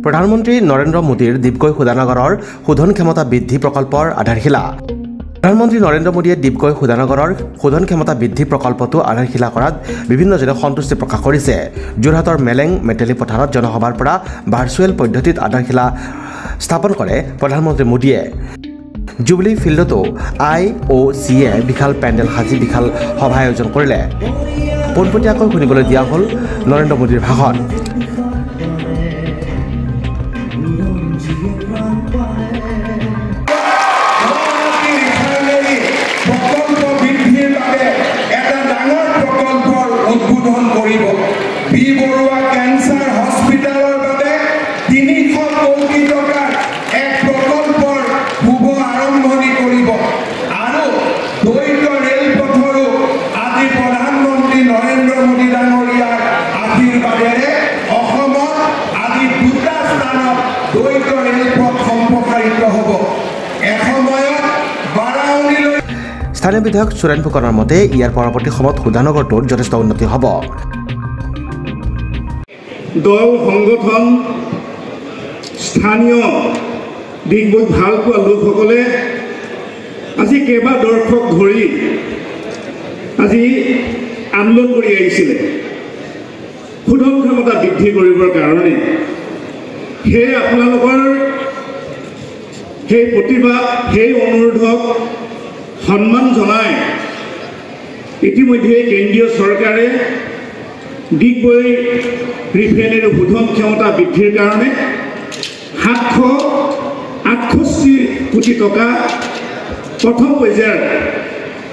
প্ৰধানমন্ত্ৰী নৰেন্দ্ৰ মোদীৰ ডিগবৈ শোধনাগাৰৰ শোধন ক্ষমতা বৃদ্ধি প্ৰকল্পৰ আধাৰশিলা প্ৰধানমন্ত্ৰী নৰেন্দ্ৰ মোদীয়ে ডিগবৈ শোধনাগাৰৰ শোধন ক্ষমতা বৃদ্ধি প্ৰকল্পটো আধাৰশিলা কৰাত বিভিন্নজনে সন্তুষ্টি প্ৰকাশ কৰিছে। যোৰহাটৰ মেলেং মেটেলি পথাৰত জনসভাৰ পৰা ভাৰ্চুৱেল পদ্ধতিত আধাৰশিলা স্থাপন কৰে প্ৰধানমন্ত্ৰী মোদীয়ে। জুবলি ফিল্ডতো IOCয়ে বিশাল পেণ্ডেল সাজি বিশাল সভা আয়োজন কৰিলে। পোনপটীয়াকৈ শুনিবলৈ দিয়া হ'ল নৰেন্দ্ৰ মোদীৰ ভাষণ। উদ্বোধন কৰিব বি বৰুৱা ক্যান্সাৰ হস্পিটালৰ বাবে 300 কোটি টকাৰ এক প্ৰকল্পৰ শুভ আৰম্ভণি কৰিব আৰু দ্বৈত ৰেলপথৰো আজি প্ৰধানমন্ত্ৰী নৰেন্দ্ৰ মোদী ডাঙৰীয়াৰ আশীৰ্বাদেৰে অসমত আজি দুটা স্থানত দ্বৈত ৰেলপথ সম্প্ৰসাৰিত হ'ব। এসময়ত বাৰাউনীলৈ স্থানীয় বিধায়ক সুৰেন ফুকনৰ মতে ইয়াৰ পৰৱৰ্তী সময়ত শোধনাগাৰটোৰ যথেষ্ট উন্নতি হ'ব। দল সংগঠন স্থানীয় দিশবোৰ ভাল পোৱা লোকসকলে আজি কেইবা দশক ধৰি আজি আন্দোলন কৰি আহিছিলে শোধন ক্ষমতা বৃদ্ধি কৰিবৰ কাৰণে। সেই আপোনালোকৰ সেই প্ৰতিবাদ সেই অনুৰোধক সন্মান জনাই ইতিমধ্যে কেন্দ্ৰীয় চৰকাৰে ডিগবৈ ৰিফাইনাৰী শোধন ক্ষমতা বৃদ্ধিৰ কাৰণে 768 কোটি টকা প্ৰথম পৰ্যায়ৰ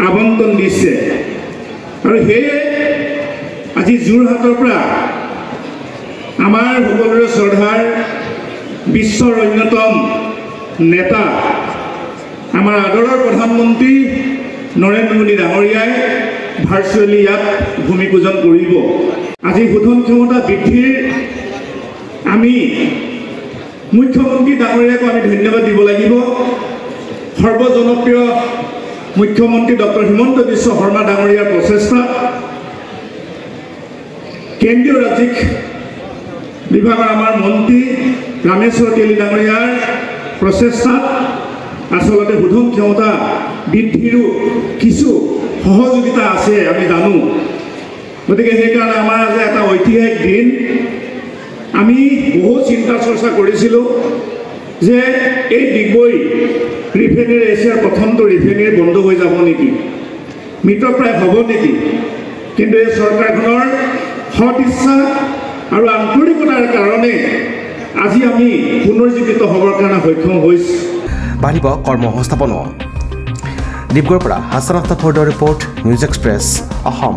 আবণ্টন দিছে আৰু সেয়ে আজি যোৰহাটৰ পৰা আমাৰ সকলোৰে শ্ৰদ্ধাৰ বিশ্বৰ অন্যতম নেতা আমাৰ আদৰৰ প্ৰধানমন্ত্ৰী নৰেন্দ্ৰ মোদী ডাঙৰীয়াই ভাৰ্চুৱেলি ইয়াত ভূমি পূজন কৰিব। আজি শোধন ক্ষমতা বৃদ্ধিৰ আমি মুখ্যমন্ত্ৰী ডাঙৰীয়াক আমি ধন্যবাদ দিব লাগিব। সৰ্বজনপ্ৰিয় মুখ্যমন্ত্ৰী ডক্টৰ হিমন্ত বিশ্ব শৰ্মা ডাঙৰীয়াৰ প্ৰচেষ্টা, কেন্দ্ৰীয় ৰাজ্যিক বিভাগৰ আমাৰ মন্ত্ৰী ৰামেশ্বৰ তেলী ডাঙৰীয়াৰ প্ৰচেষ্টাত আচলতে শোধন ক্ষমতা বৃদ্ধিৰো কিছু সহযোগিতা আছে আমি জানো। গতিকে সেইকাৰণে আমাৰ আজি এটা ঐতিহাসিক দিন। আমি বহু চিন্তা চৰ্চা কৰিছিলোঁ যে এই ডিগবৈ ৰিফাইনাৰী এছিয়াৰ প্ৰথমটো ৰিফাইনাৰী বন্ধ হৈ যাব নেকি, মৃতপ্ৰায় হ'ব নেকি। কিন্তু এই চৰকাৰখনৰ সৎ ইচ্ছা আৰু আন্তৰিকতাৰ কাৰণে আজি আমি পুনৰুজ্জীৱিত হ'বৰ কাৰণে সক্ষম হৈছোঁ। বাঢ়িব কৰ্মসংস্থাপনো। ডিব্ৰুগড়ৰ পৰা হাছান আখতাৰ ফৰ্ডৰ ৰিপৰ্ট, নিউজ এক্সপ্ৰেছ অসম।